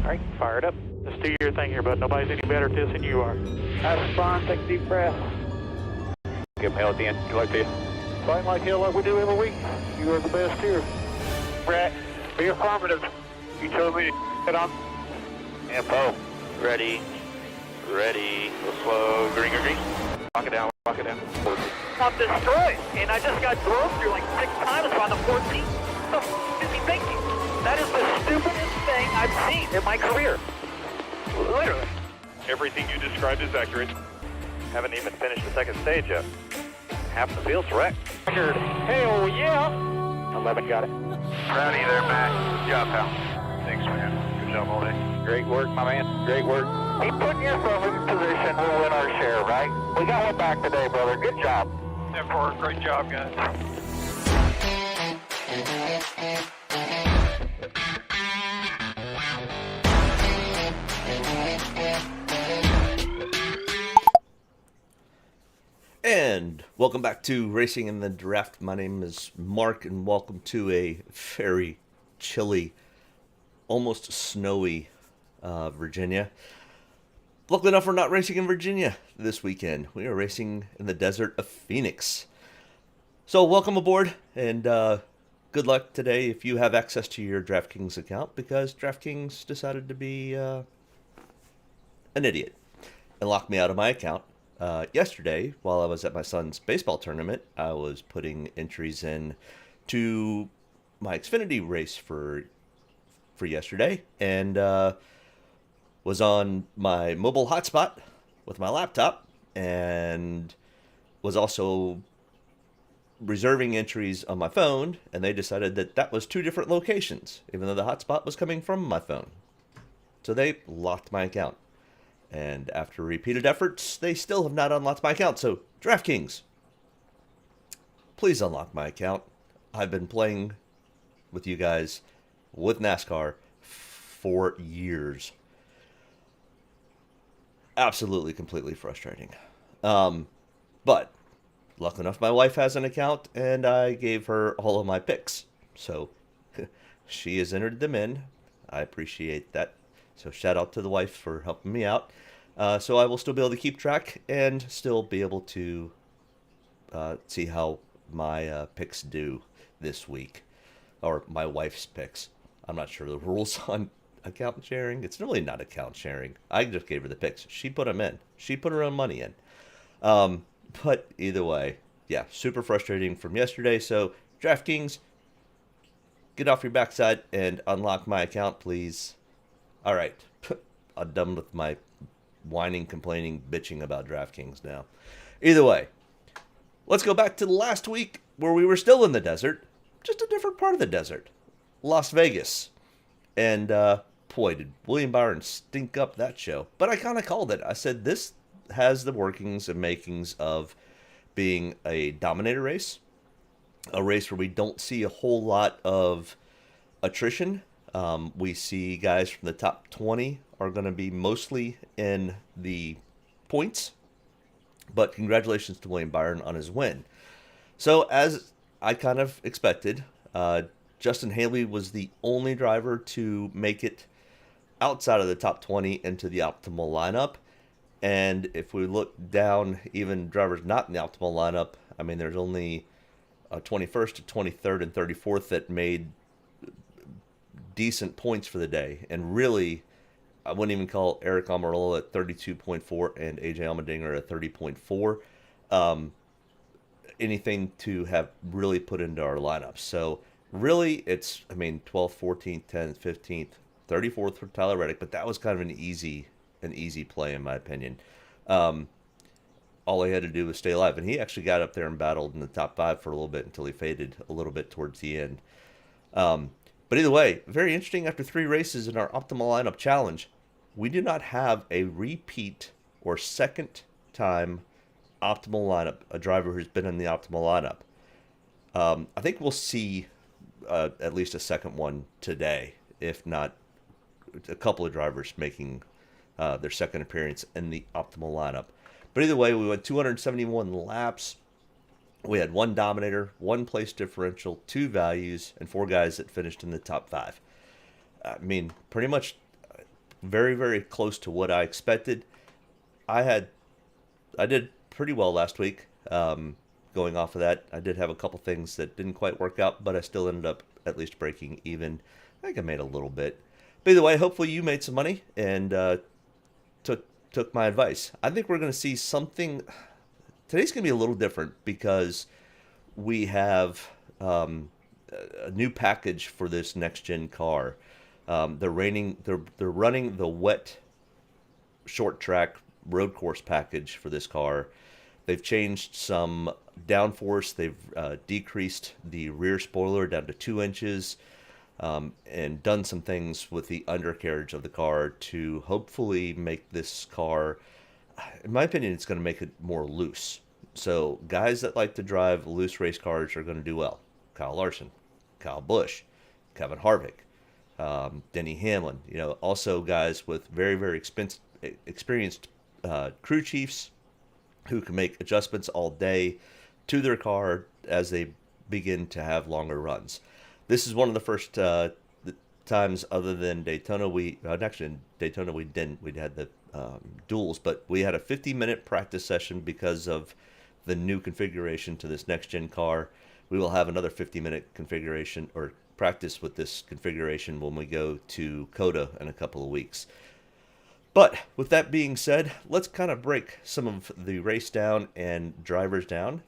All right, fire it up. Just do your thing here, bud. Nobody's any better at this than you are. That's fine. Take a deep breath. Give him hell at the end. Good luck to you. Fighting like hell like we do every week. You are the best here. Brett, be affirmative. You told me to get on. Info. Ready. Ready. Go slow. Green, green, green. Lock it down. Lock it down. I'm destroyed, and I just got drove through like 6 times on the 14th. What the f*** is he thinking? That is the stupidest thing I've seen in my career. Literally. Everything you described is accurate. Haven't even finished the second stage yet. Half the field's wrecked. Record. Hell yeah. 11 got it. Proud of you there, Matt. Good job, pal. Thanks, man. Good job all day. Great work, my man. Great work. Keep putting yourself in position. We'll win our share, right? We got one back today, brother. Good job. 10-4. Great job, guys. And welcome back to Racing in the Draft. My name is Mark, and welcome to a very chilly, almost snowy Virginia. Luckily enough, we're not racing in Virginia this weekend. We are racing in the desert of Phoenix. So welcome aboard, and good luck today if you have access to your Draftkings account, because Draftkings decided to be an idiot and locked me out of my account. Yesterday, while I was at my son's baseball tournament, I was putting entries in to my Xfinity race for yesterday, and was on my mobile hotspot with my laptop, and was also reserving entries on my phone, and they decided that that was 2 different locations, even though the hotspot was coming from my phone. So they locked my account. And after repeated efforts, they still have not unlocked my account. So, DraftKings, please unlock my account. I've been playing with you guys with NASCAR for years. Absolutely, completely frustrating. But, lucky enough, my wife has an account, and I gave her all of my picks. So, she has entered them in. I appreciate that. So shout out to the wife for helping me out. So I will still be able to keep track and still be able to see how my picks do this week. Or my wife's picks. I'm not sure the rules on account sharing. It's really not account sharing. I just gave her the picks. She put them in. She put her own money in. But either way, yeah, super frustrating from yesterday. So DraftKings, get off your backside and unlock my account, please. All right, I'm done with my whining, complaining, bitching about DraftKings now. Either way, let's go back to last week where we were still in the desert, just a different part of the desert, Las Vegas. And boy, did William Byron stink up that show. But I kind of called it. I said this has the workings and makings of being a dominator race, a race where we don't see a whole lot of attrition. We see guys from the top 20 are going to be mostly in the points, but congratulations to William Byron on his win. So as I kind of expected, Justin Haley was the only driver to make it outside of the top 20 into the optimal lineup. And if we look down, even drivers not in the optimal lineup, I mean, there's only 21st to 23rd and 34th that made decent points for the day. And really, I wouldn't even call Eric Almirola at 32.4 and AJ Allmendinger at 30.4 anything to have really put into our lineup. So really, it's, I mean, 12th, 14th, 10th, 15th, 34th for Tyler Reddick, but that was kind of an easy play in my opinion. All he had to do was stay alive, and he actually got up there and battled in the top 5 for a little bit until he faded a little bit towards the end. But either way, very interesting. After 3 races in our optimal lineup challenge, we do not have a repeat or second time optimal lineup, a driver who's been in the optimal lineup. I think we'll see at least a second one today, if not a couple of drivers making their second appearance in the optimal lineup. But either way, we went 271 laps. We had 1 dominator, 1 place differential, 2 values, and 4 guys that finished in the top 5. I mean, pretty much very, very close to what I expected. I did pretty well last week. Going off of that, I did have a couple things that didn't quite work out, but I still ended up at least breaking even. I think I made a little bit. But either way, hopefully you made some money and took my advice. I think we're going to see something. Today's going to be a little different because we have a new package for this next gen car. They're running the wet short track road course package for this car. They've changed some downforce. They've decreased the rear spoiler down to 2 inches, and done some things with the undercarriage of the car to hopefully make this car, in my opinion, it's going to make it more loose. So guys that like to drive loose race cars are going to do well. Kyle Larson, Kyle Busch, Kevin Harvick, Denny Hamlin. Also guys with very, very experienced crew chiefs who can make adjustments all day to their car as they begin to have longer runs. This is one of the first times, other than Daytona, actually in Daytona we didn't. We'd had the duels, but we had a 50-minute practice session because of the new configuration to this next-gen car. We will have another 50-minute configuration or practice with this configuration when we go to COTA in a couple of weeks. But with that being said, let's kind of break some of the race down and drivers down.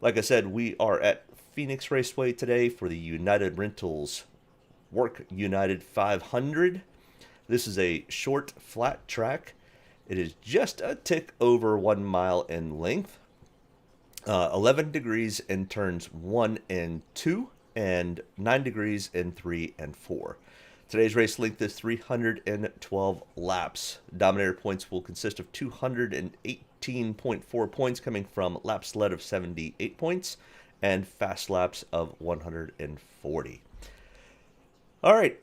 Like I said, we are at Phoenix Raceway today for the United Rentals Work United 500. This is a short, flat track. It is just a tick over 1 mile in length. 11 degrees in turns 1 and 2, and 9 degrees in 3 and 4. Today's race length is 312 laps. Dominator points will consist of 218.4 points coming from laps led of 78 points and fast laps of 140. All right.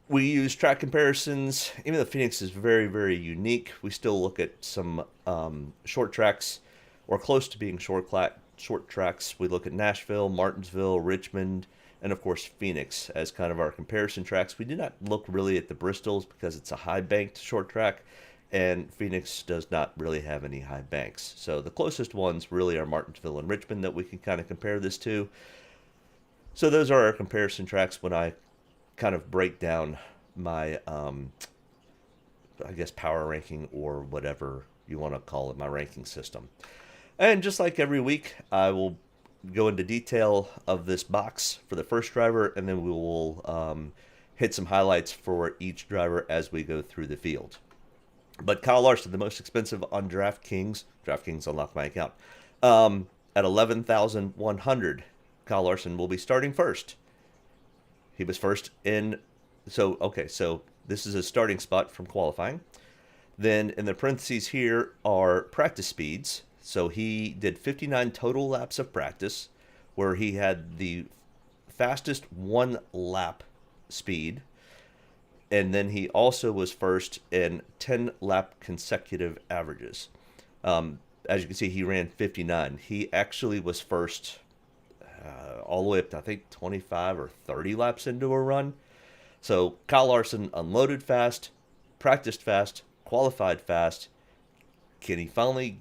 We use track comparisons. Even though Phoenix is very, very unique, we still look at some short tracks, or close to being short tracks. We look at Nashville, Martinsville, Richmond, and of course Phoenix as kind of our comparison tracks. We do not look really at the Bristols because it's a high banked short track, and Phoenix does not really have any high banks. So the closest ones really are Martinsville and Richmond that we can kind of compare this to. So those are our comparison tracks when I kind of break down my, I guess, power ranking or whatever you want to call it, my ranking system. And just like every week, I will go into detail of this box for the first driver, and then we will hit some highlights for each driver as we go through the field. But Kyle Larson, the most expensive on DraftKings unlocked my account, at $11,100. Kyle Larson will be starting first. He was first in, so this is a starting spot from qualifying. Then in the parentheses here are practice speeds. So he did 59 total laps of practice, where he had the fastest 1 lap speed. And then he also was first in 10 lap consecutive averages. As you can see, he ran 59. He actually was first all the way up to, I think, 25 or 30 laps into a run. So Kyle Larson unloaded fast, practiced fast, qualified fast. Can he finally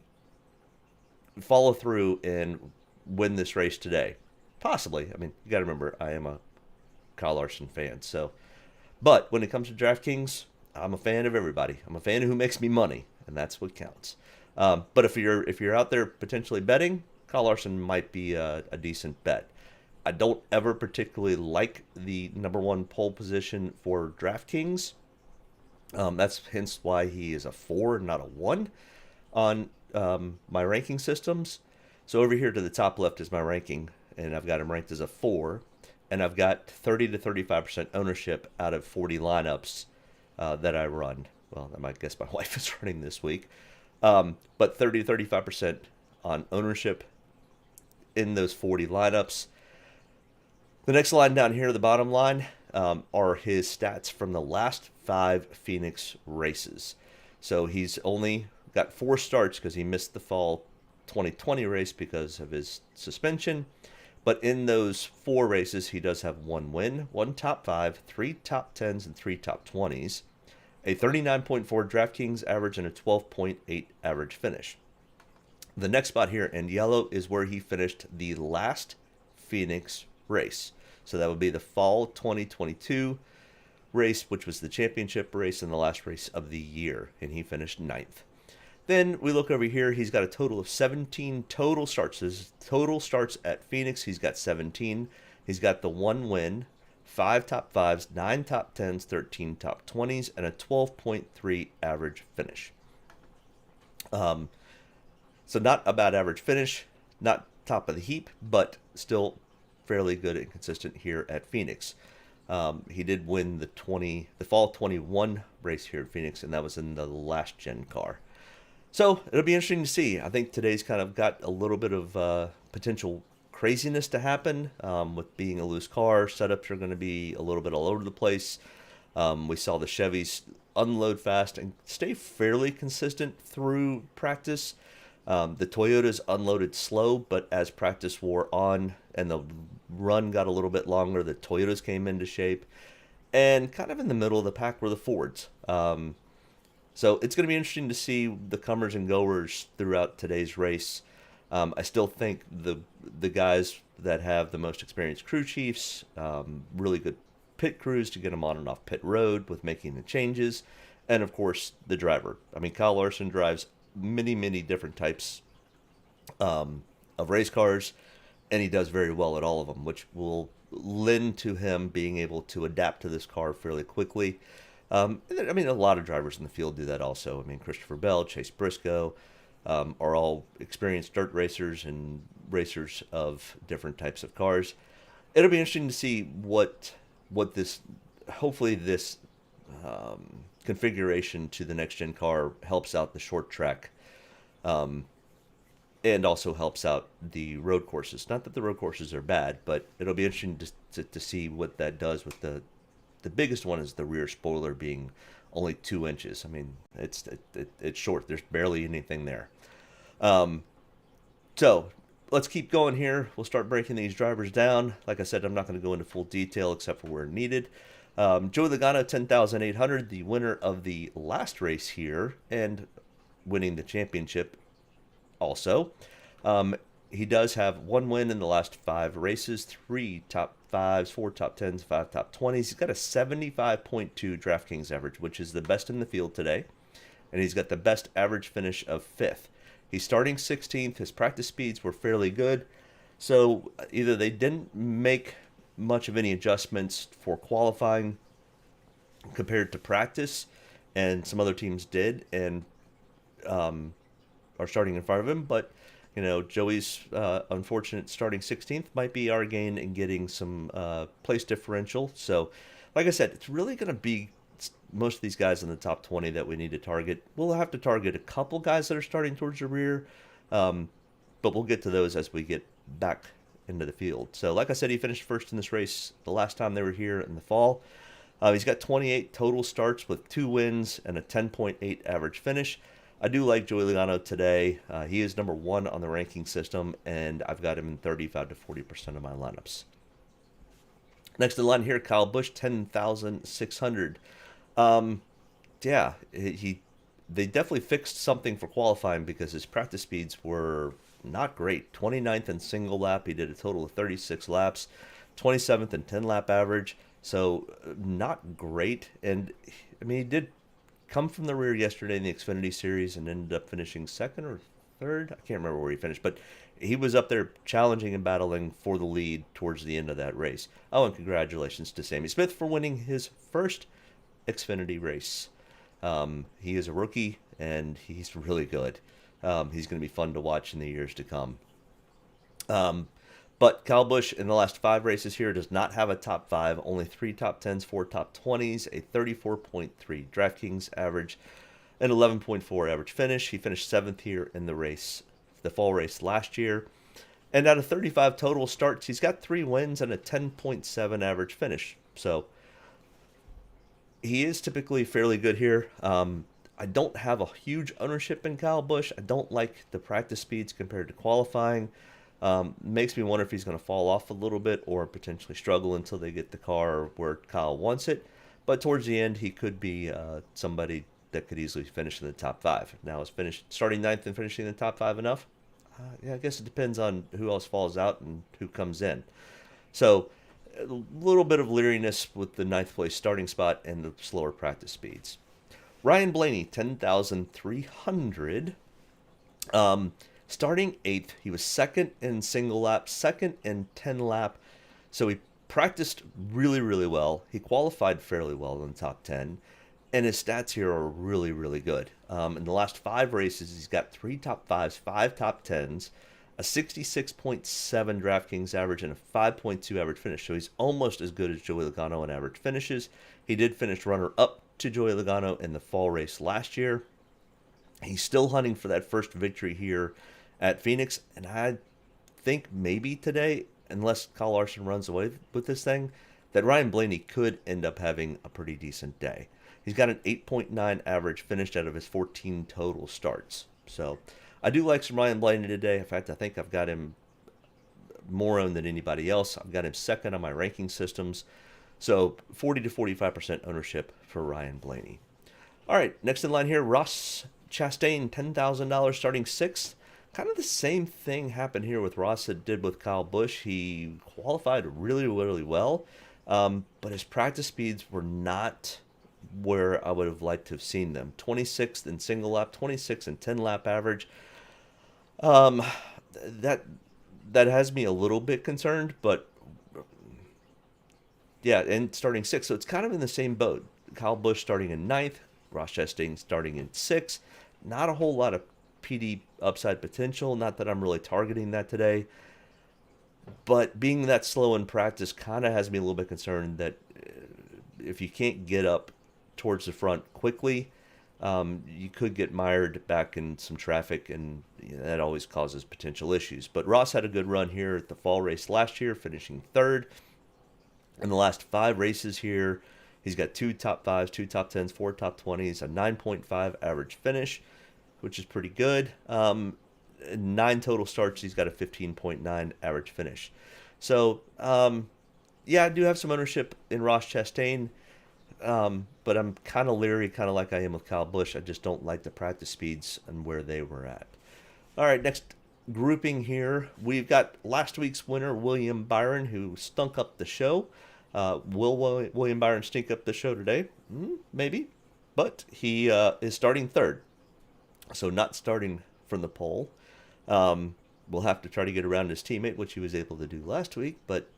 follow through and win this race today? Possibly. I mean, you got to remember, I am a Kyle Larson fan. So, but when it comes to DraftKings, I'm a fan of everybody. I'm a fan of who makes me money, and that's what counts. But if you're out there potentially betting, Kyle Larson might be a decent bet. I don't ever particularly like the number 1 pole position for DraftKings. That's hence why he is a 4, not a 1 on my ranking systems. So over here to the top left is my ranking, and I've got him ranked as a 4, and I've got 30 to 35% ownership out of 40 lineups that I run. Well, I might guess my wife is running this week, but 30 to 35% on ownership in those 40 lineups. The next line down here, the bottom line, are his stats from the last 5 Phoenix races. So he's only got 4 starts because he missed the fall 2020 race because of his suspension. But in those 4 races, he does have 1 win, 1 top 5, 3 top 10s, and 3 top 20s. a 39.4 Draftkings average, and a 12.8 average finish. The next spot here in yellow is where he finished the last Phoenix race. So that would be the fall 2022 race, which was the championship race and the last race of the year, and he finished 9th. Then we look over here, he's got a total of 17 total starts. His total starts at Phoenix, he's got 17. He's got the 1 win, 5 top 5s, 9 top 10s, 13 top 20s, and a 12.3 average finish. So not a bad average finish, not top of the heap, but still fairly good and consistent here at Phoenix. He did win the fall 21 race here at Phoenix, and that was in the last gen car. So it'll be interesting to see. I think today's kind of got a little bit of potential craziness to happen with being a loose car. Setups are going to be a little bit all over the place. We saw the Chevys unload fast and stay fairly consistent through practice. The Toyotas unloaded slow, but as practice wore on and the run got a little bit longer, the Toyotas came into shape. And kind of in the middle of the pack were the Fords. So it's going to be interesting to see the comers and goers throughout today's race. I still think the guys that have the most experienced crew chiefs, really good pit crews to get them on and off pit road with making the changes, and of course the driver. I mean, Kyle Larson drives many different types of race cars, and he does very well at all of them, which will lend to him being able to adapt to this car fairly quickly. I mean, a lot of drivers in the field do that also. I mean, Christopher Bell, Chase Briscoe are all experienced dirt racers and racers of different types of cars. It'll be interesting to see what this, hopefully this configuration to the next gen car helps out the short track, and also helps out the road courses. Not that the road courses are bad, but it'll be interesting to see what that does with the biggest one is the rear spoiler being only 2 inches. I mean, it's short. There's barely anything there. So let's keep going here. We'll start breaking these drivers down. Like I said, I'm not going to go into full detail except for where needed. Joey Logano, 10,800, the winner of the last race here and winning the championship also. He does have 1 win in the last 5 races, 3 top 5s, 4 top 10s, 5 top 20s. He's got a 75.2 Draftkings average, which is the best in the field today. And he's got the best average finish of 5th. He's starting 16th. His practice speeds were fairly good. So either they didn't make much of any adjustments for qualifying compared to practice, and some other teams did and are starting in front of him. But you know, Joey's unfortunate starting 16th might be our gain in getting some place differential. So, like I said, it's really going to be most of these guys in the top 20 that we need to target. We'll have to target a couple guys that are starting towards the rear, but we'll get to those as we get back into the field. So, like I said, he finished first in this race the last time they were here in the fall. He's got 28 total starts with 2 wins and a 10.8 average finish. I do like Joey Logano today. He is number 1 on the ranking system, and I've got him in 35 to 40% of my lineups. Next in line here, Kyle Busch, 10,600. Yeah, they definitely fixed something for qualifying because his practice speeds were not great. 29th in single lap. He did a total of 36 laps. 27th in 10-lap average. So not great. And, I mean, he did come from the rear yesterday in the Xfinity Series and ended up finishing 2nd or 3rd. I can't remember where he finished, but he was up there challenging and battling for the lead towards the end of that race. Oh, and congratulations to Sammy Smith for winning his first Xfinity race. He is a rookie, and he's really good. He's going to be fun to watch in the years to come. But Kyle Busch in the last 5 races here does not have a top 5, only 3 top 10s, 4 top 20s, a 34.3 Draftkings average, an 11.4 average finish. He finished 7th here in the race, the fall race last year. And out of 35 total starts, he's got 3 wins and a 10.7 average finish. So he is typically fairly good here. I don't have a huge ownership in Kyle Busch. I don't like the practice speeds compared to qualifying. Makes me wonder if he's going to fall off a little bit or potentially struggle until they get the car where Kyle wants it. but towards the end, he could be somebody that could easily finish in the top 5. Now, is starting 9th and finishing in the top 5 enough? Yeah, I guess it depends on who else falls out and who comes in. So, a little bit of leeriness with the 9th place starting spot and the slower practice speeds. Ryan Blaney, 10,300. Starting 8th, he was 2nd in single lap, 2nd in 10 lap. So he practiced really, really well. He qualified fairly well in the top 10. And his stats here are really, really good. In the last 5 races, he's got 3 top 5s, 5 top 10s, a 66.7 Draftkings average, and a 5.2 average finish. So he's almost as good as Joey Logano in average finishes. He did finish runner-up to Joey Logano in the fall race last year. He's still hunting for that first victory here at Phoenix, and I think maybe today, unless Kyle Larson runs away with this thing, that Ryan Blaney could end up having a pretty decent day. He's got an 8.9 average finished out of his 14 total starts. So I do like some Ryan Blaney today. In fact, I think I've got him more owned than anybody else. I've got him 2nd on my ranking systems. So 40 to 45% ownership for Ryan Blaney. All right, next in line here, Ross Chastain, $10,000 starting 6th. Kind of the same thing happened here with Ross that did with Kyle Busch. He qualified really, really well, but his practice speeds were not where I would have liked to have seen them. 26th in single lap, 26th in 10 lap average. That has me a little bit concerned, but yeah, and starting 6th, so it's kind of in the same boat. Kyle Busch starting in 9th, Ross Chastain starting in 6th. Not a whole lot of PD upside potential. Not that I'm really targeting that today. But being that slow in practice kind of has me a little bit concerned that if you can't get up towards the front quickly, you could get mired back in some traffic, and that always causes potential issues. But Ross had a good run here at the fall race last year, finishing 3rd. In the last 5 races here, he's got 2 top 5s, 2 top 10s, 4 top 20s, a 9.5 average finish, which is pretty good. 9 total starts, he's got a 15.9 average finish. So, yeah, I do have some ownership in Ross Chastain, but I'm kind of leery, kind of like I am with Kyle Busch. I just don't like the practice speeds and where they were at. All right, next grouping here, we've got last week's winner, William Byron, who stunk up the show. Will William Byron stink up the show today? Maybe, but he is starting 3rd, so not starting from the pole. We'll have to try to get around his teammate, which he was able to do last week, but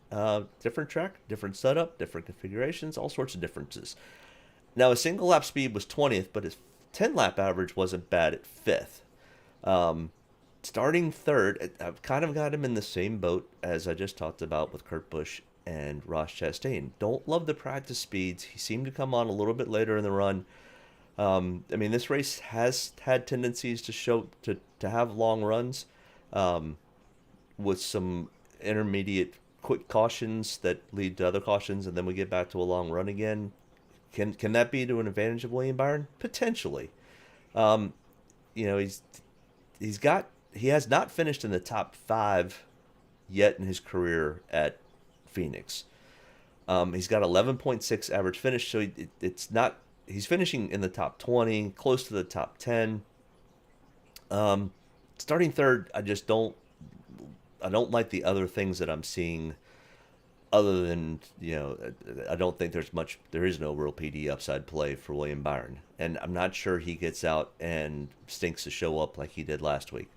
different track, different setup, different configurations, all sorts of differences. Now, his single lap speed was 20th, but his 10 lap average wasn't bad at 5th. Starting 3rd, I've kind of got him in the same boat as I just talked about with Kurt Busch and Ross Chastain. Don't love the practice speeds. He seemed to come on a little bit later in the run. I mean, this race has had tendencies to have long runs, with some intermediate quick cautions that lead to other cautions, and then we get back to a long run again. Can that be to an advantage of William Byron? Potentially. He has not finished in the top 5 yet in his career at Phoenix. He's got 11.6 average finish, so it's not. He's finishing in the top 20, close to the top 10. Starting 3rd, I don't like the other things that I'm seeing. Other than, I don't think there is no real PD upside play for William Byron. And I'm not sure he gets out and stinks the show up like he did last week.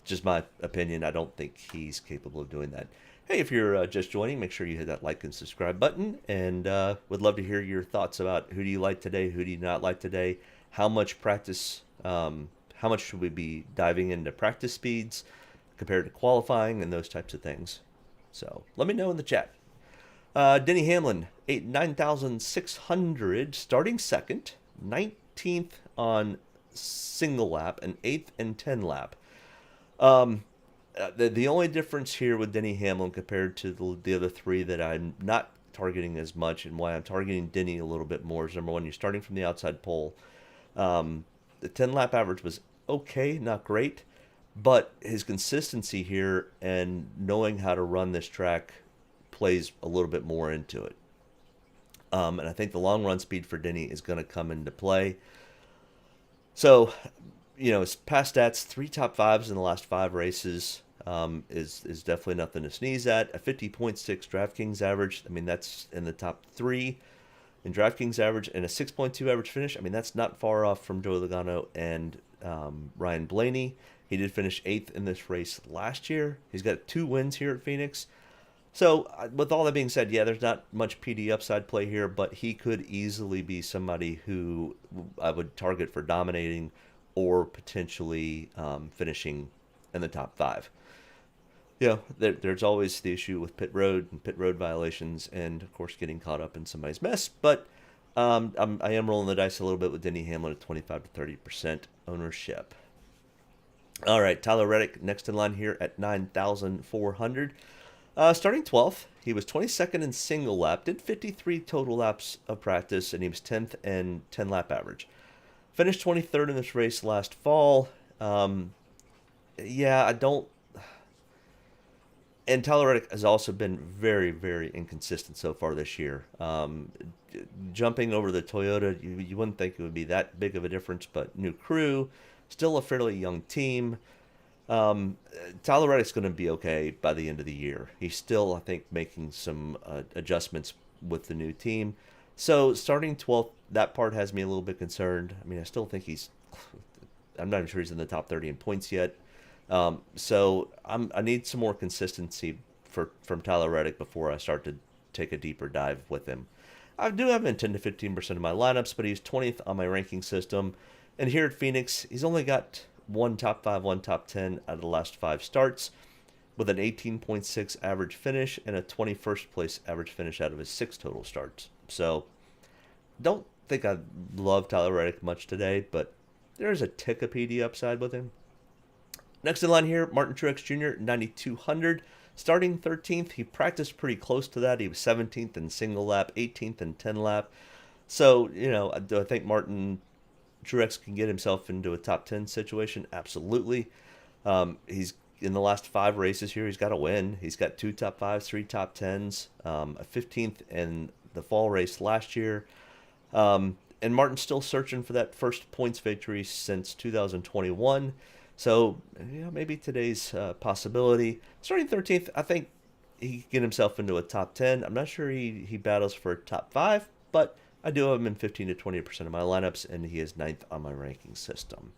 Just my opinion. I don't think he's capable of doing that. Hey, if you're just joining, make sure you hit that like and subscribe button. And would love to hear your thoughts about who do you like today, who do you not like today, how much practice, how much should we be diving into practice speeds compared to qualifying and those types of things. So let me know in the chat. Denny Hamlin, 9,600, starting 2nd, 19th on single lap, and 8th and 10 lap. The only difference here with Denny Hamlin compared to the other 3 that I'm not targeting as much, and why I'm targeting Denny a little bit more, is number 1, you're starting from the outside pole. The 10 lap average was okay, not great. But his consistency here and knowing how to run this track plays a little bit more into it. And I think the long run speed for Denny is going to come into play. So, his past stats, 3 top 5s in the last 5 races, is definitely nothing to sneeze at. A 50.6 Draftkings average, I mean, that's in the top 3 in Draftkings average, and a 6.2 average finish. I mean, that's not far off from Joey Logano and Ryan Blaney. He did finish 8th in this race last year. He's got 2 wins here at Phoenix. So, with all that being said, yeah, there's not much PD upside play here, but he could easily be somebody who I would target for dominating or potentially finishing in the top 5. There's always the issue with pit road and pit road violations and, of course, getting caught up in somebody's mess. But I am rolling the dice a little bit with Denny Hamlin at 25 to 30% ownership. All right, Tyler Reddick next in line here at 9,400. Starting 12th, he was 22nd in single lap, did 53 total laps of practice, and he was 10th in 10 lap average. Finished 23rd in this race last fall. And Tyler Reddick has also been very, very inconsistent so far this year. Jumping over the Toyota, you wouldn't think it would be that big of a difference, but new crew, still a fairly young team. Tyler Reddick's going to be okay by the end of the year. He's still, I think, making some adjustments with the new team. So starting 12th, that part has me a little bit concerned. I mean, I still think I'm not even sure he's in the top 30 in points yet. So I need some more consistency from Tyler Reddick before I start to take a deeper dive with him. I do have him in 10 to 15% of my lineups, but he's 20th on my ranking system. And here at Phoenix, he's only got 1 top 5, 1 top 10 out of the last 5 starts, with an 18.6 average finish and a 21st place average finish out of his 6 total starts. So, don't think I love Tyler Reddick much today, but there's a tick of PD upside with him. Next in line here, Martin Truex Jr., 9,200. Starting 13th, he practiced pretty close to that. He was 17th in single lap, 18th in 10 lap. So, do I think Martin Truex can get himself into a top 10 situation? Absolutely. He's in the last 5 races here, he's got a win. He's got 2 top 5s, 3 top 10s, a 15th in the fall race last year. And Martin's still searching for that first points victory since 2021. So, maybe today's possibility. Starting 13th, I think he can get himself into a top 10. I'm not sure he battles for a top 5, but I do have him in 15 to 20% of my lineups, and he is 9th on my ranking system.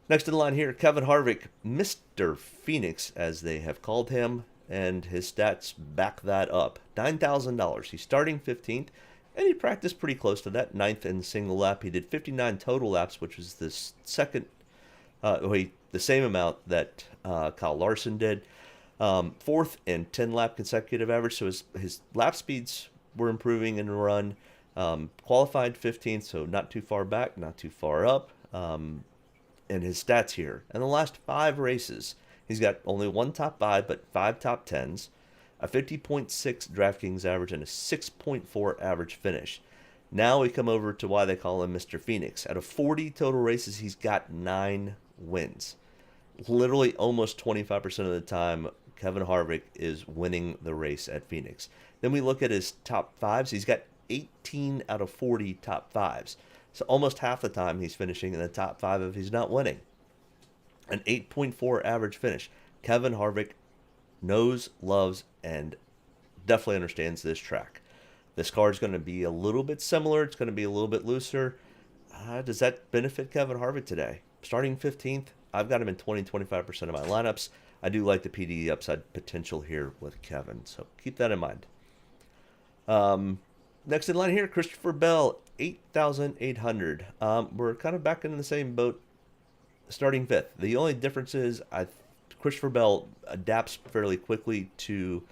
Next in line here, Kevin Harvick, Mr. Phoenix, as they have called him, and his stats back that up. $9,000. He's starting 15th, and he practiced pretty close to that. 9th in single lap. He did 59 total laps, which was the same amount that Kyle Larson did. 4th in 10 lap consecutive average, so his lap speeds were improving in the run. Qualified 15th, so not too far back, not too far up. And his stats here. In the last 5 races, he's got only 1 top 5, but 5 top 10s, a 50.6 Draftkings average, and a 6.4 average finish. Now we come over to why they call him Mr. Phoenix. Out of 40 total races, he's got 9 wins. Literally almost 25% of the time, Kevin Harvick is winning the race at Phoenix. Then we look at his top 5s. He's got 18 out of 40 top 5s. So almost half the time he's finishing in the top 5 if he's not winning. An 8.4 average finish. Kevin Harvick knows, loves, and definitely understands this track. This car is going to be a little bit similar. It's going to be a little bit looser. Does that benefit Kevin Harvick today? Starting 15th, I've got him in 20-25% of my lineups. I do like the PD upside potential here with Kevin, so keep that in mind. Next in line here, Christopher Bell, 8,800. We're kind of back in the same boat, starting 5th. The only difference is Christopher Bell adapts fairly quickly to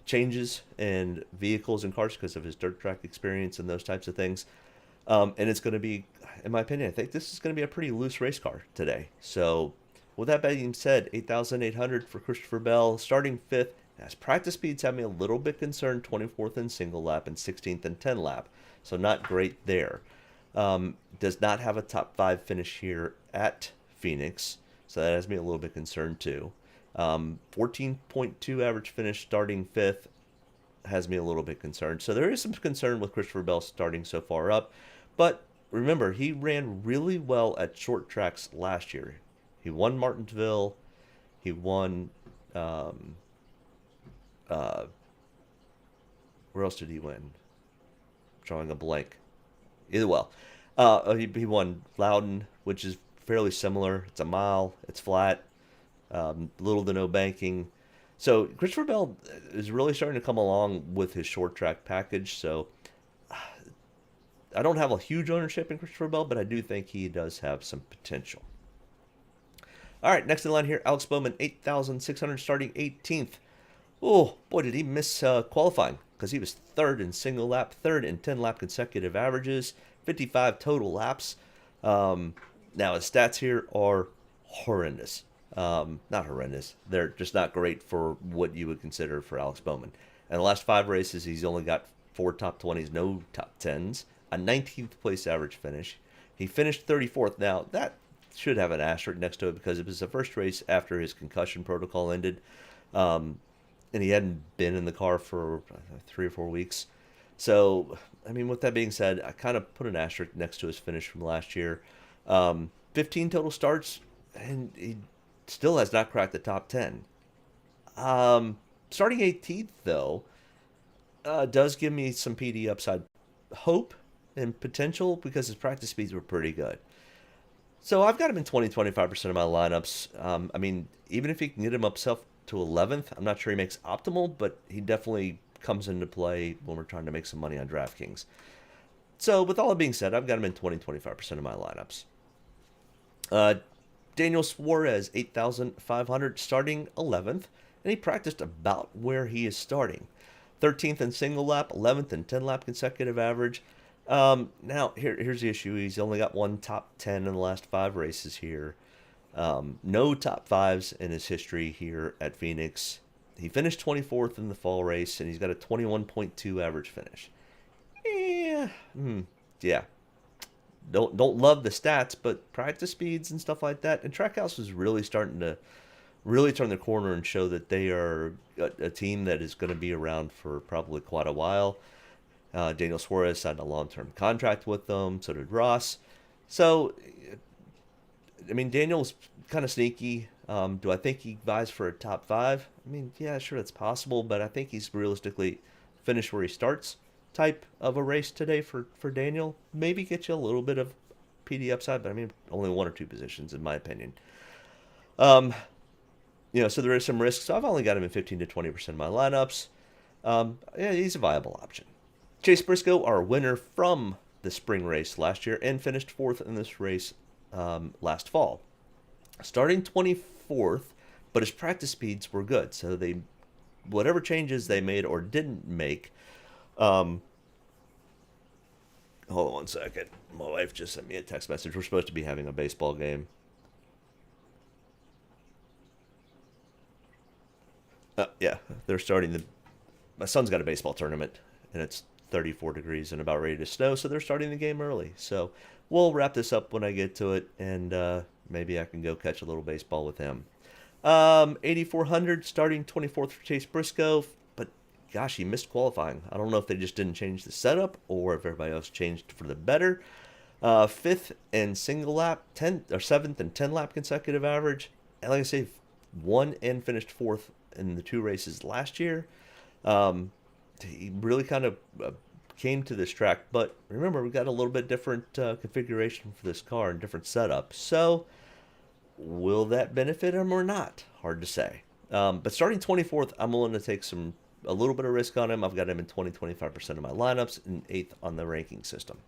changes in vehicles and cars because of his dirt track experience and those types of things. And it's going to be, in my opinion, I think this is going to be a pretty loose race car today. So with that being said, 8,800 for Christopher Bell, starting 5th. As practice speeds have me a little bit concerned, 24th in single lap and 16th in 10 lap. So not great there. Does not have a top 5 finish here at Phoenix. So that has me a little bit concerned too. 14.2 average finish starting 5th. has me a little bit concerned. So there is some concern with Christopher Bell starting so far up. But remember, he ran really well at short tracks last year. He won Martinsville. He won... where else did he win? Drawing a blank. Either well. He won Loudon, which is fairly similar. It's a mile. It's flat. Little to no banking. So Christopher Bell is really starting to come along with his short track package. So I don't have a huge ownership in Christopher Bell, but I do think he does have some potential. All right, next in line here, Alex Bowman, 8,600, starting 18th. Oh, boy, did he miss qualifying, because he was third in single lap, third in 10-lap consecutive averages, 55 total laps. Now, his stats here are horrendous. Not horrendous. They're just not great for what you would consider for Alex Bowman. In the last 5 races, he's only got 4 top 20s, no top 10s, a 19th place average finish. He finished 34th. Now, that should have an asterisk next to it because it was the first race after his concussion protocol ended. And he hadn't been in the car for 3 or 4 weeks. So, I mean, with that being said, I kind of put an asterisk next to his finish from last year. 15 total starts, and he still has not cracked the top 10. Starting 18th, though, does give me some PD upside hope and potential because his practice speeds were pretty good. So I've got him in 20-25% of my lineups. I mean, even if he can get him himself to 11th, I'm not sure he makes optimal, but he definitely comes into play when we're trying to make some money on Draftkings. So with all that being said, I've got him in 20-25% of my lineups. Daniel Suarez, 8,500, starting 11th, and he practiced about where he is starting. 13th in single lap, 11th in 10-lap consecutive average. Now, here's the issue. He's only got 1 top 10 in the last 5 races here. No top 5s in his history here at Phoenix. He finished 24th in the fall race, and he's got a 21.2 average finish. Yeah. Don't love the stats, but practice speeds and stuff like that. And Trackhouse is really starting to turn the corner and show that they are a team that is going to be around for probably quite a while. Daniel Suarez signed a long-term contract with them. So did Ross. So, I mean, Daniel's kind of sneaky. Do I think he vies for a top 5? I mean, yeah, sure, that's possible. But I think he's realistically finished where he starts type of a race today for Daniel. Maybe get you a little bit of PD upside, but I mean, only 1 or 2 positions in my opinion. So there is some risk. So I've only got him in 15-20% of my lineups. Yeah, he's a viable option. Chase Briscoe, our winner from the spring race last year, and finished 4th in this race last fall. Starting 24th, but his practice speeds were good. So whatever changes they made or didn't make. Hold on 1 second. My wife just sent me a text message. We're supposed to be having a baseball game. Yeah, they're starting my son's got a baseball tournament, and it's 34 degrees and about ready to snow, so they're starting the game early. So we'll wrap this up when I get to it, and maybe I can go catch a little baseball with him. 8,400, starting 24th for Chase Briscoe, but gosh, he missed qualifying. I don't know if they just didn't change the setup or if everybody else changed for the better. 5th in single lap, 7th and 10-lap consecutive average. And like I say, won and finished 4th in the 2 races last year. He really kind of came to this track, but remember, we've got a little bit different configuration for this car and different setup. So will that benefit him or not? Hard to say. But starting 24th, I'm willing to take a little bit of risk on him. I've got him in 20-25% of my lineups and 8th on the ranking system.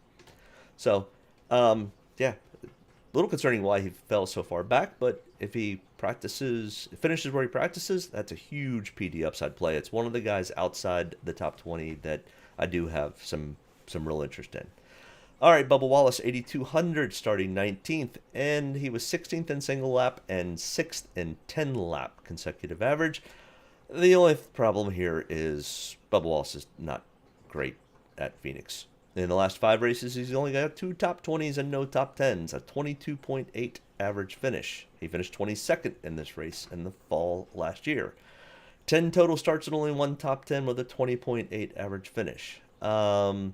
So, yeah, a little concerning why he fell so far back, but if he finishes where he practices, that's a huge PD upside play. It's one of the guys outside the top 20 that I do have some real interest in. All right, Bubba Wallace, 8,200, starting 19th, and he was 16th in single lap and 6th in 10-lap consecutive average. The only problem here is Bubba Wallace is not great at Phoenix. In the last 5 races, he's only got 2 top 20s and no top 10s, a 22.8 average finish. He finished 22nd in this race in the fall last year. 10 total starts and only one top 10 with a 20.8 average finish. Yeah,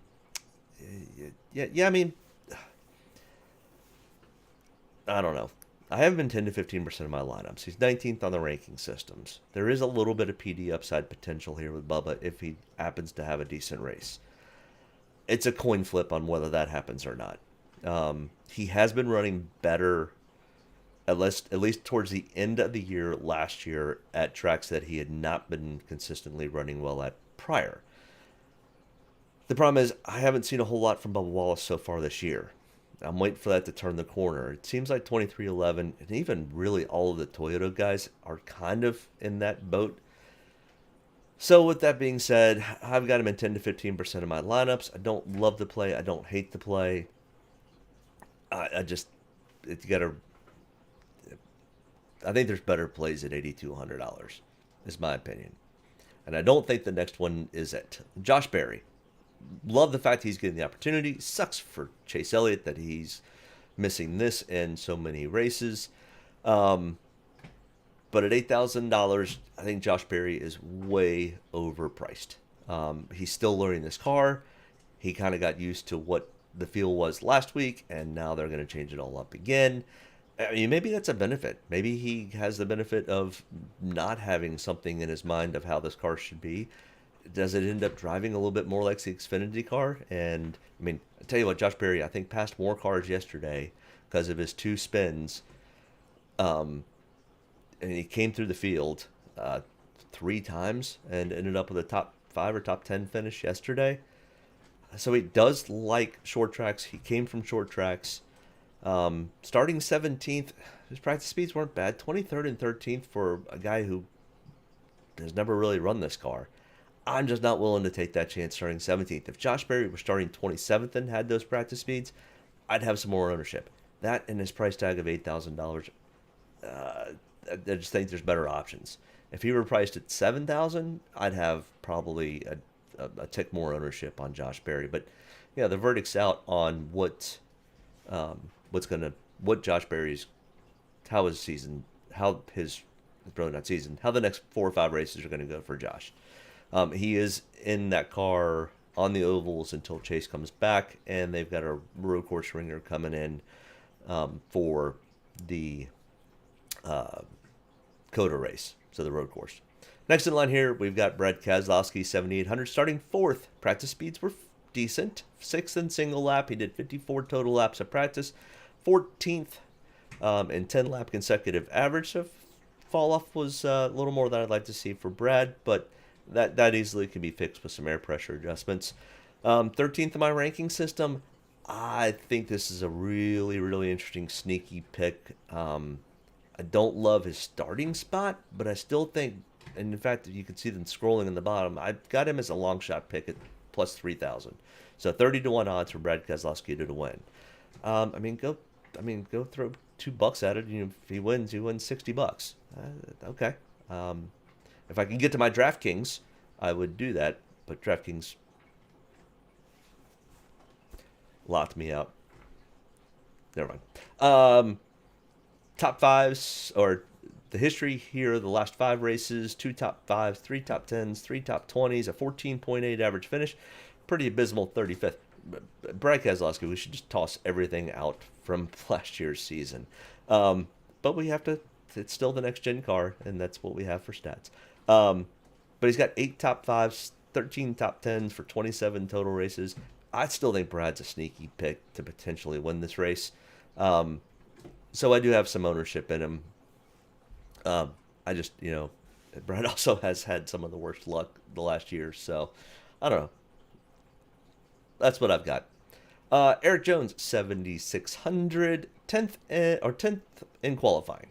I mean, I don't know. I have been 10 to 15% of my lineups. He's 19th on the ranking systems. There is a little bit of PD upside potential here with Bubba if he happens to have a decent race. It's a coin flip on whether that happens or not. He has been running better, at least towards the end of the year last year, at tracks that he had not been consistently running well at prior. The problem is I haven't seen a whole lot from Bubba Wallace so far this year. I'm waiting for that to turn the corner. It seems like 2311 and even really all of the Toyota guys are kind of in that boat. So with that being said, I've got him in 10 to 15% of my lineups. I don't love the play. I don't hate the play. I think there's better plays at $8,200 is my opinion. And I don't think the next one is it. Josh Berry. Love the fact he's getting the opportunity. Sucks for Chase Elliott that he's missing this in so many races. But at $8,000, I think Josh Berry is way overpriced. He's still learning this car. He kind of got used to what the feel was last week, and now they're going to change it all up again. I mean, maybe that's a benefit. Maybe he has the benefit of not having something in his mind of how this car should be. Does it end up driving a little bit more like the Xfinity car? And, I mean, I tell you what, Josh Berry, I think, passed more cars yesterday because of his 2 spins. And he came through the field 3 times and ended up with a top 5 or top 10 finish yesterday. So he does like short tracks. He came from short tracks. Starting 17th, his practice speeds weren't bad. 23rd and 13th for a guy who has never really run this car. I'm just not willing to take that chance starting 17th. If Josh Berry was starting 27th and had those practice speeds, I'd have some more ownership. That and his price tag of $8,000, I just think there's better options. If he were priced at $7,000, I'd have probably a tick more ownership on Josh Berry. But yeah, the verdict's out on what Josh Berry's, how the next 4 or 5 races are going to go for Josh. He is in that car on the ovals until Chase comes back, and they've got a road course ringer coming in for the Coda race, so the road course. Next in line here, we've got Brad Keselowski, 7,800, starting 4th. Practice speeds were decent. 6th in single lap. He did 54 total laps of practice. 14th in 10-lap consecutive average. So fall off was a little more than I'd like to see for Brad, but that easily can be fixed with some air pressure adjustments. 13th in my ranking system. I think this is a really, really interesting sneaky pick. I don't love his starting spot, but I still think, and in fact, you can see them scrolling in the bottom, I've got him as a long shot pick at plus 3,000. So 30-1 odds for Brad Keselowski to win. Go throw $2 at it. If he wins, $60. Okay. If I can get to my Draftkings, I would do that, but Draftkings locked me out. Never mind. Top 5s, or the history here, the last 5 races, 2 top 5s, 3 top 10s, 3 top 20s, a 14.8 average finish. Pretty abysmal 35th. Brad Keselowski, we should just toss everything out from last year's season. But we have to, it's still the next gen car, and that's what we have for stats. But he's got 8 top 5s, 13 top 10s for 27 total races. I still think Brad's a sneaky pick to potentially win this race. So I do have some ownership in him. I just, Brad also has had some of the worst luck the last year, so I don't know. That's what I've got. Eric Jones, 7,600, 10th in qualifying.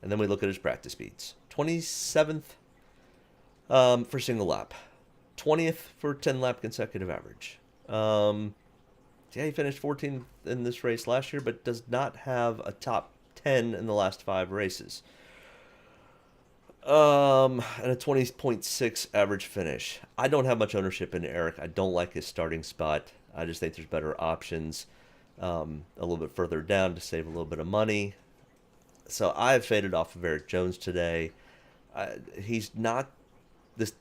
And then we look at his practice speeds. 27th for single lap. 20th for 10-lap consecutive average. He finished 14th in this race last year, but does not have a top 10 in the last 5 races. And a 20.6 average finish. I don't have much ownership in Eric. I don't like his starting spot. I just think there's better options a little bit further down to save a little bit of money. So I have faded off of Eric Jones today. he's not this.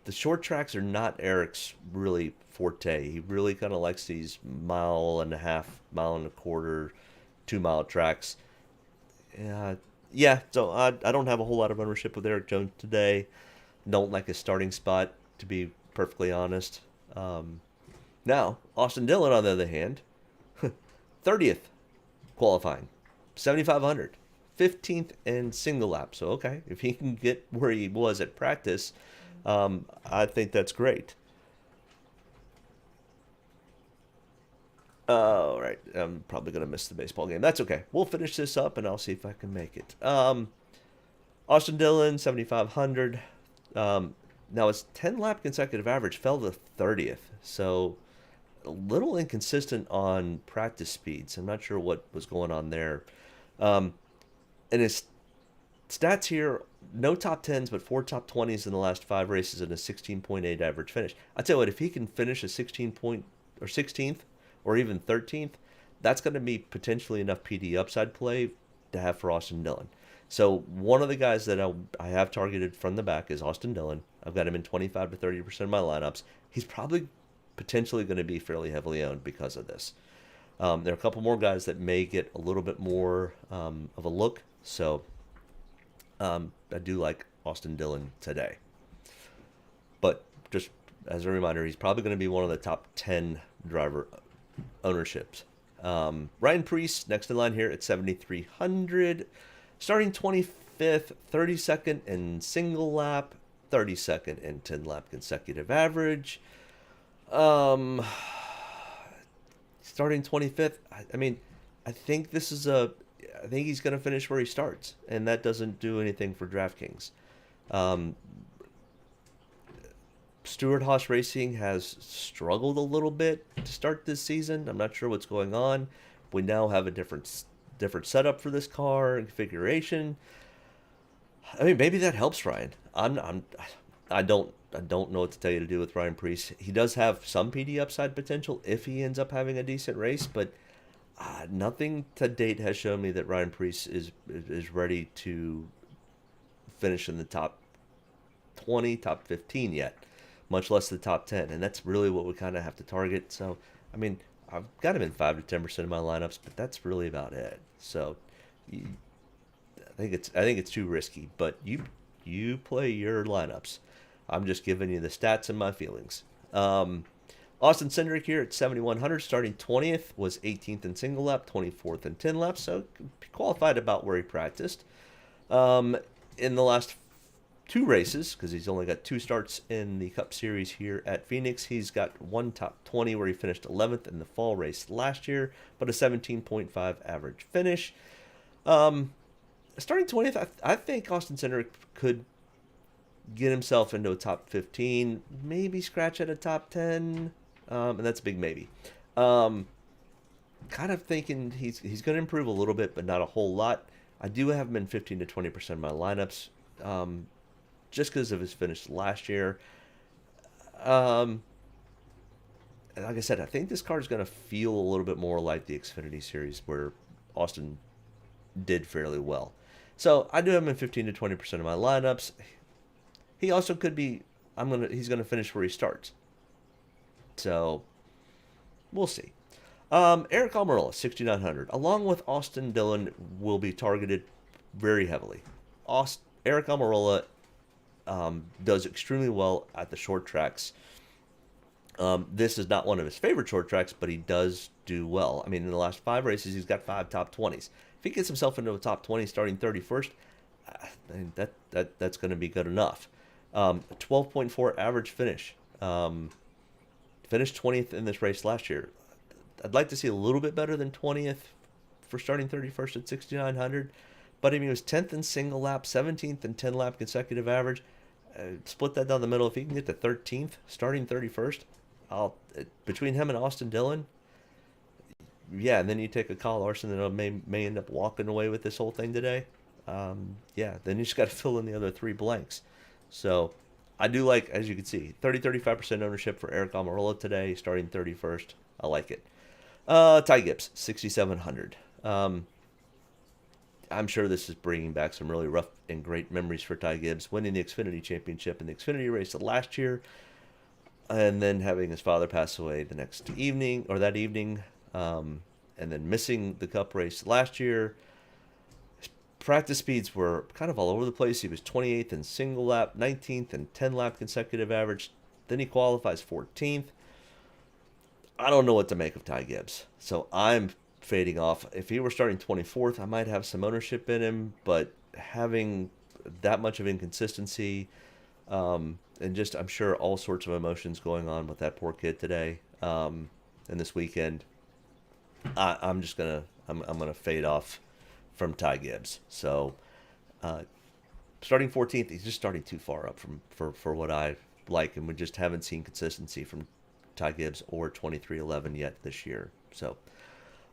The short tracks are not Eric's really forte. He really kind of likes these 1.5 mile and a quarter, 2 mile tracks. Yeah. So I don't have a whole lot of ownership with Eric Jones today. Don't like his starting spot, to be perfectly honest. Now, Austin Dillon, on the other hand, 30th qualifying, 7,500, 15th in single lap. So, okay, if he can get where he was at practice, I think that's great. All right, I'm probably going to miss the baseball game. That's okay. We'll finish this up, and I'll see if I can make it. Austin Dillon, 7,500. Now, his 10-lap consecutive average fell to 30th, so a little inconsistent on practice speeds. I'm not sure what was going on there. And his stats here, no top 10s, but 4 top 20s in the last 5 races and a 16.8 average finish. I tell you what, if he can finish a 16th or even 13th, that's going to be potentially enough PD upside play to have for Austin Dillon. So one of the guys that I have targeted from the back is Austin Dillon. I've got him in 25 to 30% of my lineups. He's probably potentially going to be fairly heavily owned because of this. There are a couple more guys that may get a little bit more of a look. So I do like Austin Dillon today. But just as a reminder, he's probably going to be one of the top 10 driver ownerships. Ryan Preece, next in line here at 7,300. Starting 25th, 32nd in single lap, 32nd in 10-lap consecutive average. Starting 25th, I mean, I think he's going to finish where he starts, and that doesn't do anything for DraftKings. Stewart Haas Racing has struggled a little bit to start this season. I'm not sure what's going on. We now have a different setup for this car and configuration. I mean, maybe that helps Ryan. I don't know what to tell you to do with Ryan Preece. He does have some PD upside potential if he ends up having a decent race, but nothing to date has shown me that Ryan Preece is ready to finish in the top 20, top 15 yet, much less the top 10, and that's really what we kind of have to target. So, I mean, I've got him in 5 to 10% of my lineups, but that's really about it. So, I think it's too risky. But you play your lineups. I'm just giving you the stats and my feelings. Austin Cindric here at 7,100, starting 20th, was 18th in single lap, 24th in 10 laps, so qualified about where he practiced. In the last 2 races, because he's only got 2 starts in the Cup Series here at Phoenix. He's got 1 top 20 where he finished 11th in the fall race last year, but a 17.5 average finish. Starting 20th, I think Austin Cindric could get himself into a top 15, maybe scratch at a top 10, and that's a big maybe. Kind of thinking he's going to improve a little bit, but not a whole lot. I do have him in 15 to 20% of my lineups. Just because of his finish last year. And like I said, I think this car is going to feel a little bit more like the Xfinity series where Austin did fairly well. So I do have him in 15 to 20% of my lineups. He also could be, he's going to finish where he starts. So we'll see. Eric Almirola, 6,900, along with Austin Dillon, will be targeted very heavily. Eric Almirola does extremely well at the short tracks. This is not one of his favorite short tracks, but he does do well. I mean, in the last 5 races, he's got 5 top 20s. If he gets himself into a top 20 starting 31st, that's going to be good enough. 12.4 average finish. Finished 20th in this race last year. I'd like to see a little bit better than 20th for starting 31st at 6,900. But I mean, he was 10th in single lap, 17th in 10-lap consecutive average. Split that down the middle. If he can get to 13th, starting 31st, between him and Austin Dillon, yeah, and then you take a Kyle Larson that may end up walking away with this whole thing today. Yeah, then you just got to fill in the other 3 blanks. So I do like, as you can see, 35% ownership for Eric Almirola today, starting 31st. I like it. Ty Gibbs, 6,700. I'm sure this is bringing back some really rough and great memories for Ty Gibbs, winning the Xfinity Championship in the Xfinity race last year, and then having his father pass away the next evening, or that evening, and then missing the Cup race last year. His practice speeds were kind of all over the place. He was 28th in single lap, 19th in 10-lap consecutive average. Then he qualifies 14th. I don't know what to make of Ty Gibbs, so I'm fading off. If he were starting 24th, I might have some ownership in him, but having that much of inconsistency, and just, I'm sure, all sorts of emotions going on with that poor kid today, and this weekend, I'm gonna fade off from Ty Gibbs. So starting 14th, he's just starting too far up for what I like, and we just haven't seen consistency from Ty Gibbs or 2311 yet this year. So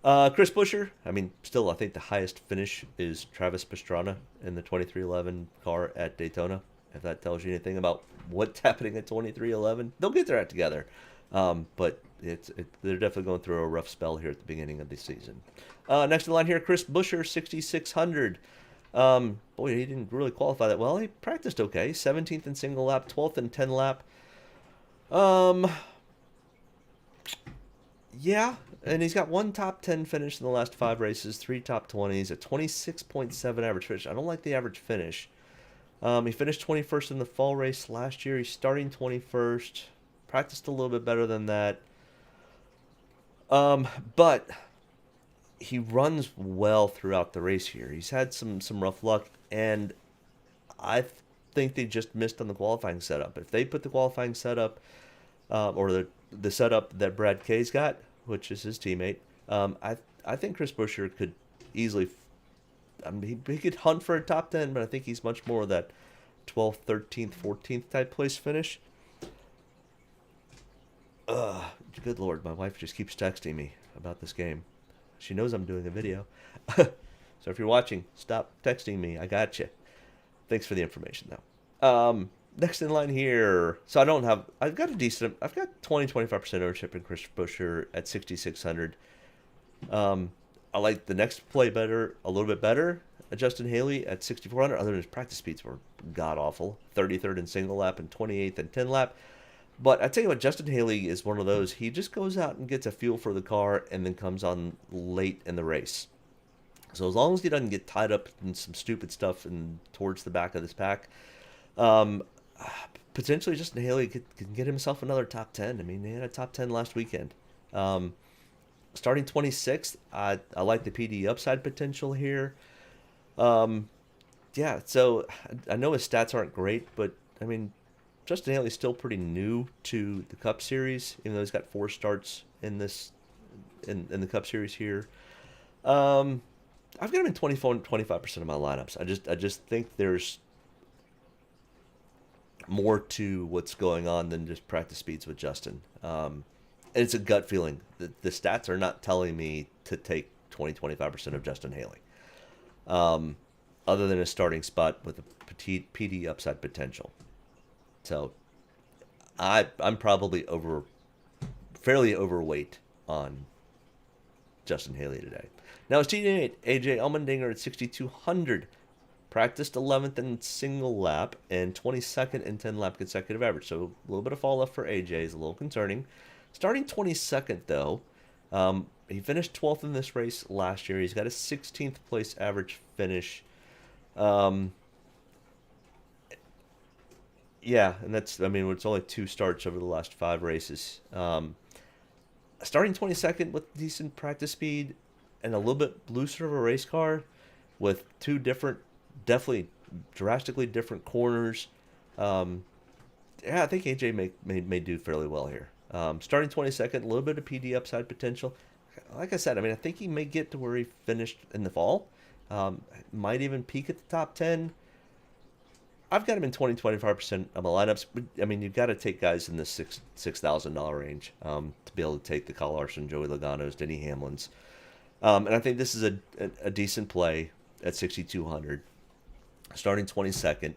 Chris Buescher, I mean, still, I think the highest finish is Travis Pastrana in the 2311 car at Daytona. If that tells you anything about what's happening at 2311, they'll get their act together. But they're definitely going through a rough spell here at the beginning of the season. Next in line here, Chris Buescher, 6600. Boy, he didn't really qualify that well. He practiced okay. 17th in single lap, 12th in 10 lap. Yeah, and he's got one top 10 finish in the last 5 races, 3 top 20s, a 26.7 average finish. I don't like the average finish. He finished 21st in the fall race last year. He's starting 21st. Practiced a little bit better than that. But he runs well throughout the race here. He's had some rough luck, and I think they just missed on the qualifying setup. If they put the qualifying setup, or the setup that Brad Kay's got, which is his teammate, I think Chris Buescher could easily, he could hunt for a top 10, but I think he's much more of that 12th, 13th, 14th type place finish. Good Lord, my wife just keeps texting me about this game. She knows I'm doing a video. So if you're watching, stop texting me. I got you. Thanks for the information, though. Next in line here. So I've got 20-25% ownership in Chris Buescher at 6,600. I like the next play a little bit better. Justin Haley at 6,400. Other than his practice speeds were god-awful. 33rd in single lap and 28th in 10 lap. But I tell you what, Justin Haley is one of those. He just goes out and gets a feel for the car and then comes on late in the race. So as long as he doesn't get tied up in some stupid stuff and towards the back of this pack, potentially Justin Haley can get himself another top 10. I mean, he had a top 10 last weekend. Starting 26th, I like the PD upside potential here. Yeah, so I know his stats aren't great, but I mean, Justin Haley's still pretty new to the Cup Series, even though he's got 4 starts in this in the Cup Series here. I've got him in 25% of my lineups. I just think there's more to what's going on than just practice speeds with Justin. And it's a gut feeling. The stats are not telling me to take 20-25% of Justin Haley. Other than a starting spot with a petite PD upside potential. So I'm probably fairly overweight on Justin Haley today. Now his teammate AJ Allmendinger at 6,200 practiced 11th in single lap and 22nd in 10 lap consecutive average. So a little bit of fall off for AJ is a little concerning. Starting 22nd though, he finished 12th in this race last year. He's got a 16th place average finish. Yeah, and it's only 2 starts over the last 5 races. Starting 22nd with decent practice speed and a little bit looser of a race car with 2 definitely drastically different corners. Yeah, I think AJ may do fairly well here. Starting 22nd, a little bit of PD upside potential. Like I said, I think he may get to where he finished in the fall. Might even peak at the top 10. I've got him in 20-25% of my lineups. I mean, you've got to take guys in the $6,000 range to be able to take the Kyle Larson, Joey Logano's, Denny Hamlin's. And I think this is a decent play at 6,200. Starting 22nd.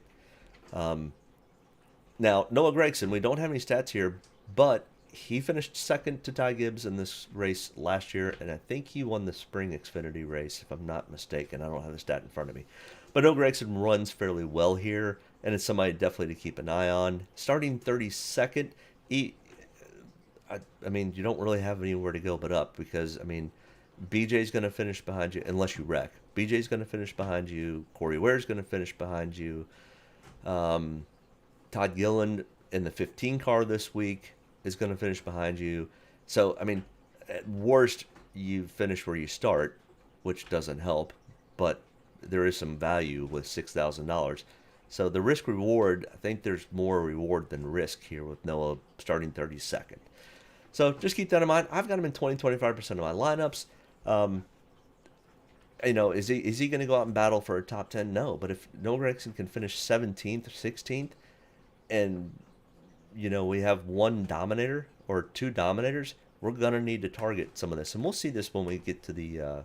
Now, Noah Gragson, we don't have any stats here, but he finished second to Ty Gibbs in this race last year, and I think he won the spring Xfinity race, if I'm not mistaken. I don't have the stat in front of me. But Noah Gragson runs fairly well here, and it's somebody definitely to keep an eye on. Starting 32nd, I mean, you don't really have anywhere to go but up because, I mean, BJ's going to finish behind you unless you wreck. BJ's going to finish behind you. Corey Ware's going to finish behind you. Todd Gilliland in the 15 car this week is going to finish behind you. So, I mean, at worst, you finish where you start, which doesn't help, but there is some value with $6,000. So the risk reward, I think there's more reward than risk here with Noah starting 32nd. So just keep that in mind. I've got him in 20-25% of my lineups. You know, is he going to go out and battle for a top 10? No. But if Noah Gragson can finish 17th or 16th, and you know we have one dominator or two dominators, we're going to need to target some of this, and we'll see this when we get to the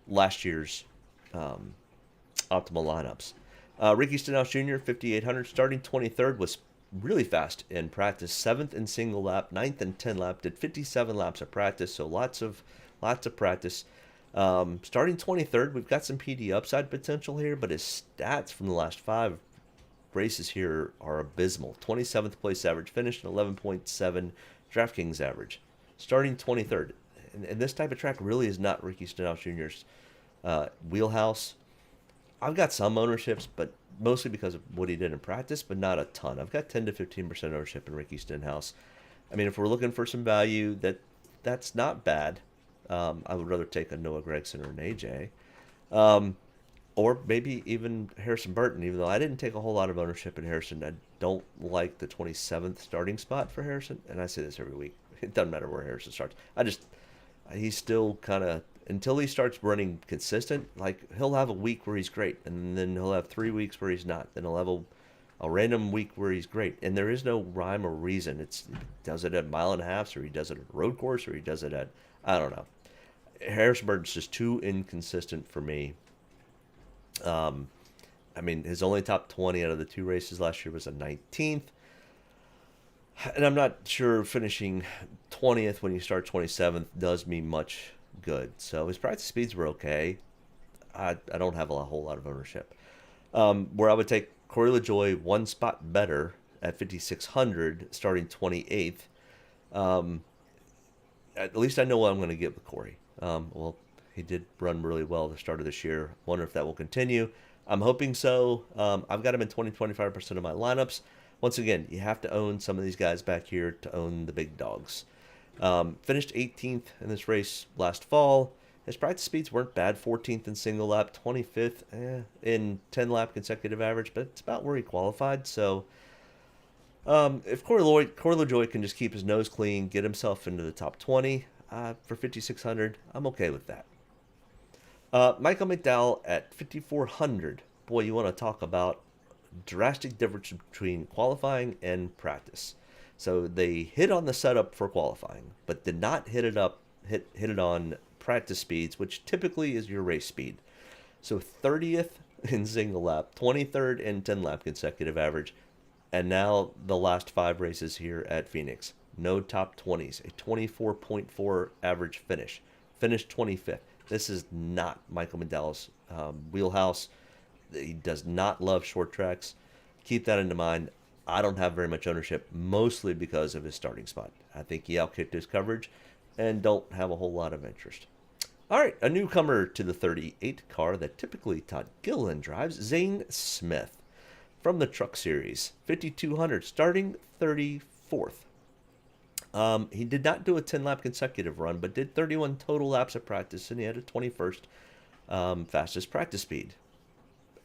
last year's optimal lineups. Ricky Stenhouse Jr. 5,800, starting 23rd, was really fast in practice. 7th in single lap, 9th in 10 lap, did 57 laps of practice, so lots of practice. Starting 23rd, we've got some PD upside potential here, but his stats from the last 5 races here are abysmal. 27th place average, finished an 11.7 Draftkings average. Starting 23rd, and this type of track really is not Ricky Stenhouse Jr.'s wheelhouse. I've got some ownerships, but mostly because of what he did in practice, but not a ton. I've got 10 to 15% ownership in Ricky Stenhouse. I mean, if we're looking for some value, that's not bad. I would rather take a Noah Gragson or an AJ. Or maybe even Harrison Burton, even though I didn't take a whole lot of ownership in Harrison. I don't like the 27th starting spot for Harrison, and I say this every week. It doesn't matter where Harrison starts. He's still kind of, until he starts running consistent, like he'll have a week where he's great, and then he'll have 3 weeks where he's not. Then he'll have a random week where he's great, and there is no rhyme or reason. He does it at 1.5 miles, or he does it at a road course, or he does it at, I don't know. Harrison Burton's just too inconsistent for me. I mean, his only top 20 out of the 2 races last year was a 19th. And I'm not sure finishing 20th when you start 27th does me much good. So his practice speeds were okay. I don't have a whole lot of ownership. Where I would take Corey LaJoie 1 spot better at 5,600, starting 28th. At least I know what I'm going to get with Corey. Well, he did run really well at the start of this year. Wonder if that will continue. I'm hoping so. I've got him in 20-25% of my lineups. Once again, you have to own some of these guys back here to own the big dogs. Finished 18th in this race last fall. His practice speeds weren't bad. 14th in single lap, 25th in 10 lap consecutive average, but it's about where he qualified. So if Corey LaJoie can just keep his nose clean, get himself into the top 20 for 5,600, I'm okay with that. Michael McDowell at 5,400. Boy, you want to talk about drastic difference between qualifying and practice. So they hit on the setup for qualifying, but did not hit it on practice speeds, which typically is your race speed. So 30th in single lap, 23rd in 10 lap consecutive average, and now the last 5 races here at Phoenix. No top 20s, a 24.4 average finish. Finished 25th. This is not Michael McDowell's wheelhouse. He does not love short tracks. Keep that in mind. I don't have very much ownership, mostly because of his starting spot. I think he outkicked his coverage and don't have a whole lot of interest. All right, a newcomer to the 38 car that typically Todd Gilliland drives, Zane Smith from the Truck Series. 5,200, starting 34th. He did not do a 10-lap consecutive run, but did 31 total laps of practice, and he had a 21st fastest practice speed.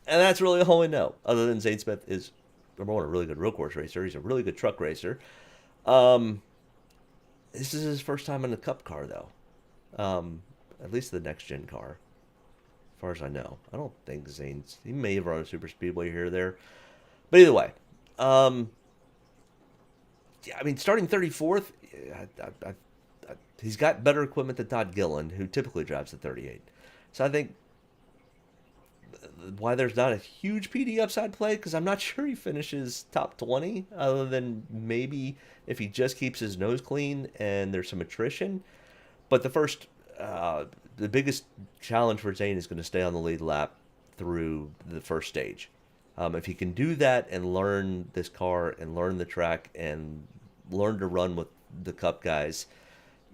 And that's really all we know, other than Zane Smith is, number one, a really good road course racer. He's a really good truck racer. This is his first time in the Cup car, though. At least the next-gen car, as far as I know. I don't think Zane's... He may have run a super speedway here or there. But either way, yeah, I mean, starting 34th, he's got better equipment than Todd Gilliland, who typically drives the 38. So I think why there's not a huge PD upside play, because I'm not sure he finishes top 20, other than maybe if he just keeps his nose clean and there's some attrition. But the biggest challenge for Zane is going to stay on the lead lap through the first stage. If he can do that and learn this car and learn the track and learn to run with the Cup guys,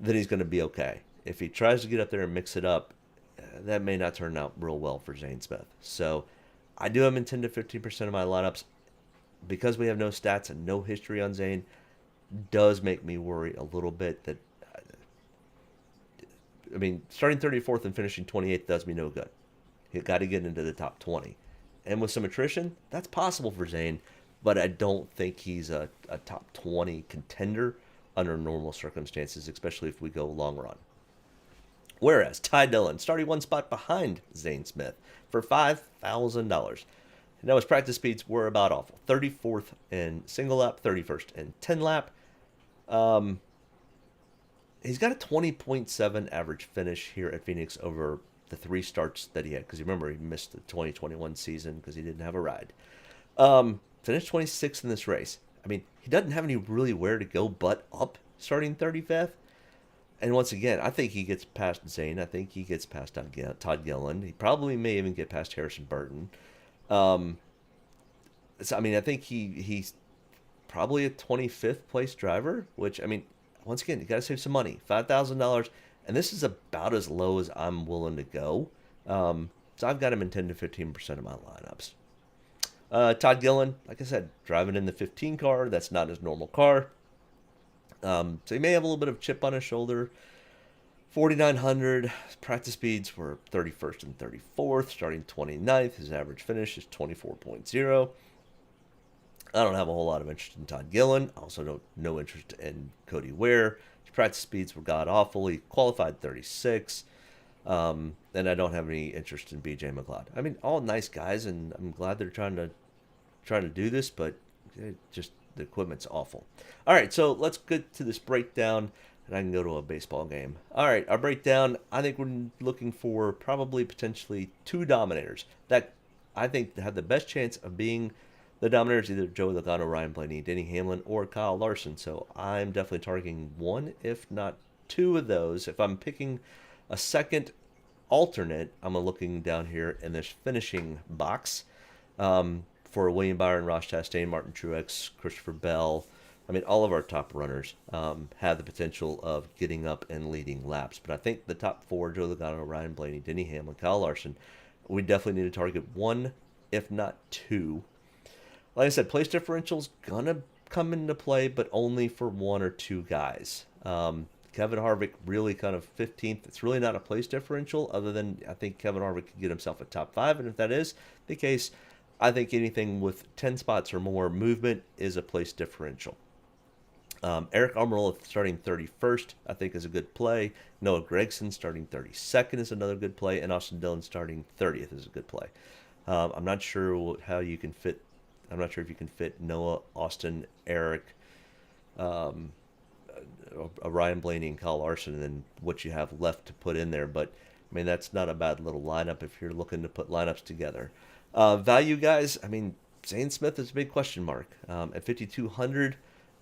then he's going to be okay. If he tries to get up there and mix it up, that may not turn out real well for Zane Smith. So I do have him in 10 to 15% of my lineups. Because we have no stats and no history on Zane, does make me worry a little bit that, I mean, starting 34th and finishing 28th does me no good. He got to get into the top 20. And with some attrition, that's possible for Zane, but I don't think he's a top 20 contender under normal circumstances, especially if we go long run. Whereas Ty Dillon, starting one spot behind Zane Smith for $5,000. Now his practice speeds were about awful. 34th in single lap, 31st in 10 lap. He's got a 20.7 average finish here at Phoenix over the 3 starts that he had. Because remember, he missed the 2021 season because he didn't have a ride. Finished 26th in this race. I mean, he doesn't have any really where to go but up starting 35th. And once again, I think he gets past Zane. I think he gets past Todd Gilliland. He probably may even get past Harrison Burton. So, I mean, I think he's probably a 25th place driver, which, I mean, once again, you got to save some money. $5,000, and this is about as low as I'm willing to go. So I've got him in 10 to 15% of my lineups. Todd Gilliland, like I said, driving in the 15 car. That's not his normal car. So he may have a little bit of chip on his shoulder. 4,900. His practice speeds were 31st and 34th, starting 29th. His average finish is 24.0. I don't have a whole lot of interest in Todd Gilliland. Also, no interest in Cody Ware. His practice speeds were god-awful. He qualified 36. And I don't have any interest in BJ McLeod. I mean, all nice guys, and I'm glad they're trying to do this, but just the equipment's awful. All right, so let's get to this breakdown, and I can go to a baseball game. All right, our breakdown, I think we're looking for probably potentially 2 dominators that I think have the best chance of being the dominators, either Joey Logano, Ryan Blaney, Denny Hamlin, or Kyle Larson. So I'm definitely targeting 1, if not 2 of those. If I'm picking a second alternate, I'm looking down here in this finishing box. For William Byron, Ross Chastain, Martin Truex, Christopher Bell. I mean, all of our top runners have the potential of getting up and leading laps. But I think the top 4, Joe Logano, Ryan Blaney, Denny Hamlin, Kyle Larson, we definitely need to target 1, if not 2. Like I said, place differential's going to come into play, but only for 1 or 2 guys. Kevin Harvick really kind of 15th. It's really not a place differential, other than I think Kevin Harvick could get himself a top 5. And if that is the case, I think anything with 10 spots or more movement is a place differential. Eric Almirola starting 31st, I think, is a good play. Noah Gragson starting 32nd is another good play. And Austin Dillon starting 30th is a good play. I'm not sure how you can fit. I'm not sure if you can fit Noah, Austin, Eric, Ryan Blaney, and Kyle Larson, and then what you have left to put in there. But, I mean, that's not a bad little lineup if you're looking to put lineups together. Value guys, I mean, Zane Smith is a big question mark. At 5,200,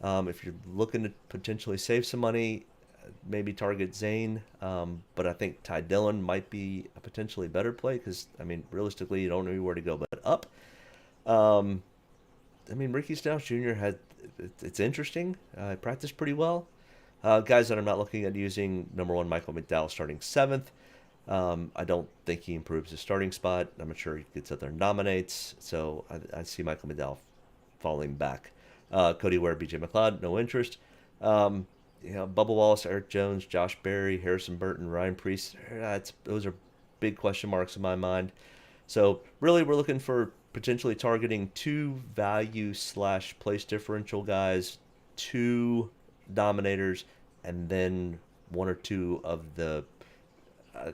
if you're looking to potentially save some money, maybe target Zane. But I think Ty Dillon might be a potentially better play because, I mean, realistically, you don't know where to go but up. I mean, Ricky Stenhouse Jr. it's interesting. He practiced pretty well. Guys that I'm not looking at using, number 1, Michael McDowell starting 7th. I don't think he improves his starting spot. I'm not sure he gets up there and dominates. So I see Michael McDowell falling back. Cody Ware, BJ McLeod, no interest. Bubba Wallace, Eric Jones, Josh Berry, Harrison Burton, Ryan Preece. Those are big question marks in my mind. So really, we're looking for potentially targeting 2 value/place differential guys, 2 dominators, and then 1 or 2 of the.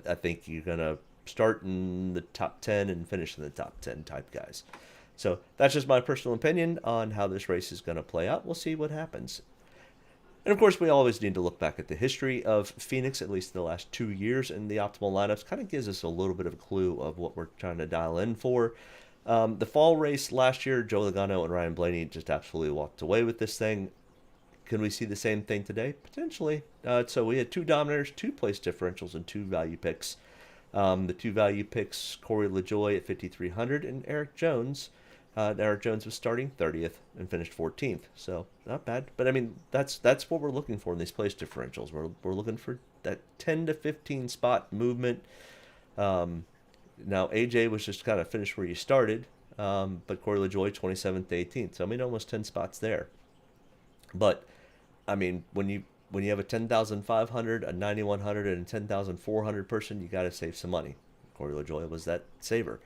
I think you're going to start in the top 10 and finish in the top 10 type guys. So that's just my personal opinion on how this race is going to play out. We'll see what happens. And of course, we always need to look back at the history of Phoenix, at least the last 2 years in the optimal lineups. Kind of gives us a little bit of a clue of what we're trying to dial in for. The fall race last year, Joe Logano and Ryan Blaney just absolutely walked away with this thing. Can we see the same thing today? Potentially. So we had 2 dominators, 2 place differentials, and 2 value picks. The 2 value picks, Corey LaJoie at 5,300 and Eric Jones. Eric Jones was starting 30th and finished 14th, so not bad. But I mean, that's what we're looking for in these place differentials. We're looking for that 10 to 15 spot movement. Now AJ was just kind of finished where you started, but Corey LaJoie 27th to 18th. So I mean, almost 10 spots there. But I mean, when you have a 10,500, a 9,100, and a 10,400 person, you got to save some money. Corey LaJoie was that saver.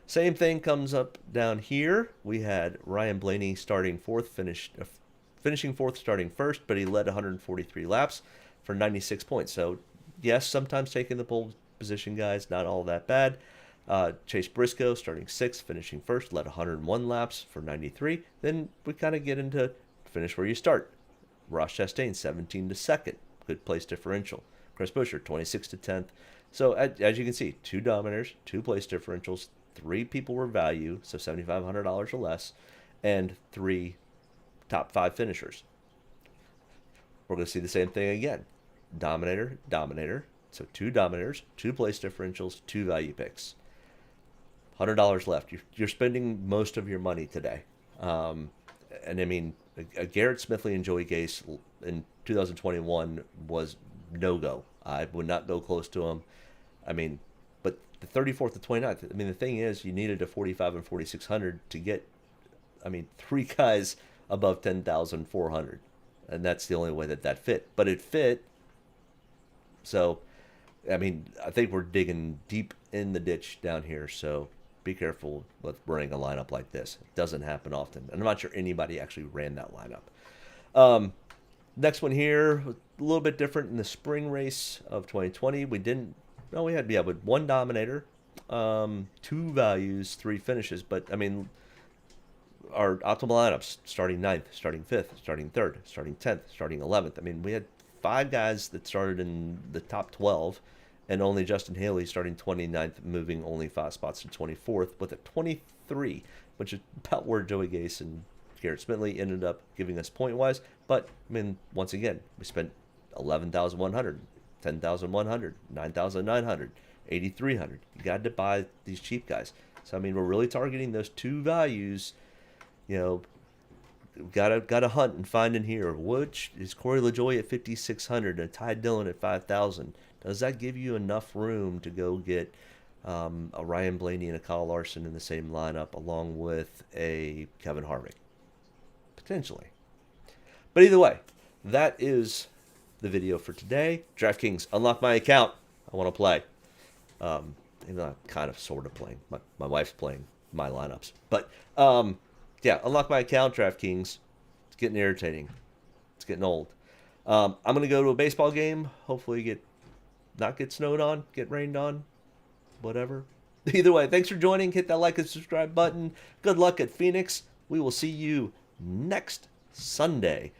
Same thing comes up down here. We had Ryan Blaney starting 4th, finishing 4th, starting 1st, but he led 143 laps for 96 points. So, yes, sometimes taking the pole position, guys, not all that bad. Chase Briscoe starting 6th, finishing 1st, led 101 laps for 93. Then we kind of get into finish where you start. Ross Chastain 17 to 2nd, good place differential. Chris Buescher 26 to 10th. So, as you can see, 2 dominators, 2 place differentials, 3 people were value, so $7,500 or less, and 3 top 5 finishers. We're going to see the same thing again. Dominator, dominator. So 2 dominators, 2 place differentials, 2 value picks. $100 left. You're spending most of your money today. And I mean, Garrett Smithley and Joey Gase in 2021 was no-go. I would not go close to him. I mean, but the 34th to 29th, I mean, the thing is, you needed a 45 and 4,600 to get, I mean, 3 guys above 10,400. And that's the only way that fit. But it fit. So, I mean, I think we're digging deep in the ditch down here. So be careful with running a lineup like this. It doesn't happen often. And I'm not sure anybody actually ran that lineup. Next one here, a little bit different in the spring race of 2020. We had 1 dominator, 2 values, 3 finishes. But, I mean, our optimal lineups, starting 9th, starting 5th, starting 3rd, starting 10th, starting 11th. I mean, we had 5 guys that started in the top 12, and only Justin Haley starting 29th, moving only 5 spots to 24th, with a 23, which is about where Joey Gase and Garrett Smithley ended up giving us point-wise. But, I mean, once again, we spent $11,100, $10,100, $9,900, $8,300. You got to buy these cheap guys. So, I mean, we're really targeting those 2 values. You know, gotta hunt and find in here. Which is Corey LaJoie at 5,600 and Ty Dillon at 5,000. Does that give you enough room to go get a Ryan Blaney and a Kyle Larson in the same lineup, along with a Kevin Harvick? Potentially. But either way, that is the video for today. DraftKings, unlock my account. I want to play. I'm kind of sort of playing. My wife's playing my lineups. But, yeah, unlock my account, DraftKings. It's getting irritating. It's getting old. I'm going to go to a baseball game. Hopefully not get snowed on, get rained on, whatever. Either way, thanks for joining. Hit that like and subscribe button. Good luck at Phoenix. We will see you next Sunday.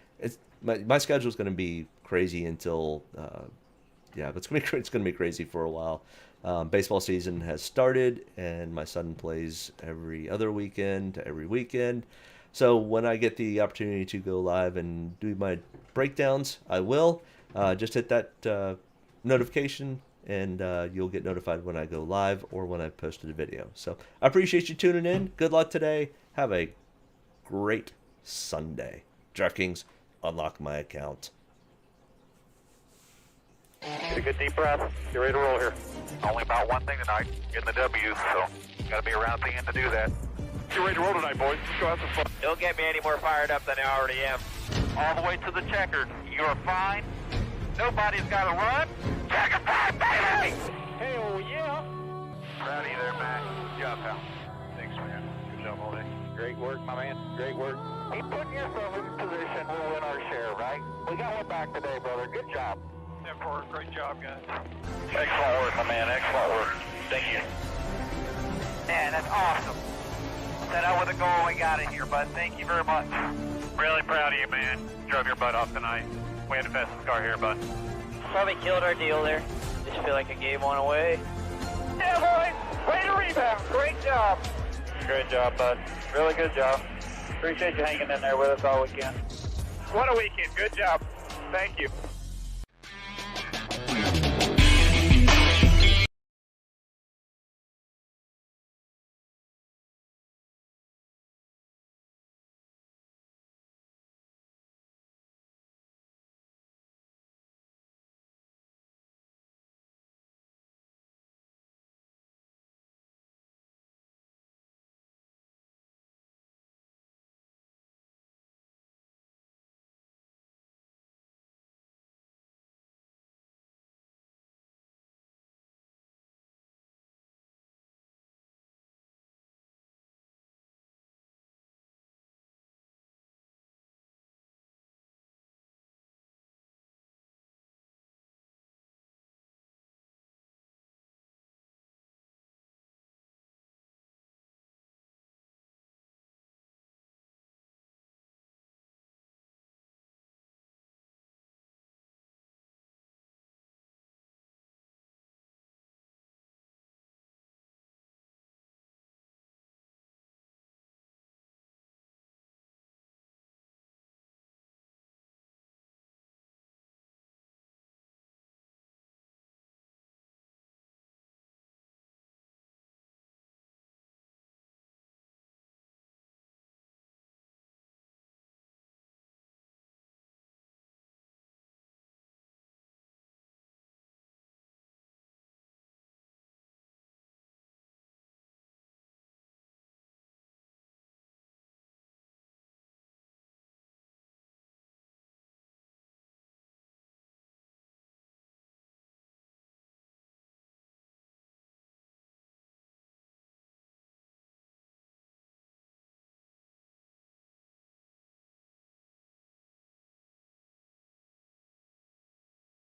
My schedule is going to be crazy until, it's going to be crazy for a while. Baseball season has started, and my son plays every other weekend to every weekend. So when I get the opportunity to go live and do my breakdowns, I will. Just hit that notification, and you'll get notified when I go live or when I posted a video. So I appreciate you tuning in. Good luck today. Have a great Sunday. DraftKings, unlock my account. Take a good deep breath. Get ready to roll here. Only about one thing tonight, getting the W's, so got to be around at the end to do that. Get ready to roll tonight, boys. Let's go have some fun. Don't get me any more fired up than I already am. All the way to the checkered. You're fine. Nobody's got to run. Checker time, baby! Hell yeah! Proud of you there, Matt. Good job, pal. Thanks, man. Good job all day. Great work, my man. Great work. Keep putting yourself in position. We'll win our share, right? We got one back today, brother. Good job. Great job, guys. Excellent work, my man. Excellent work. Thank you. Man, that's awesome. Set out with a goal and got it here, bud. Thank you very much. Really proud of you, man. Drove your butt off tonight. We had the fastest car here, bud. Probably killed our deal there. Just feel like I gave one away. Yeah, boys. Way to rebound. Great job. Great job, bud. Really good job. Appreciate you hanging in there with us all weekend. What a weekend. Good job. Thank you.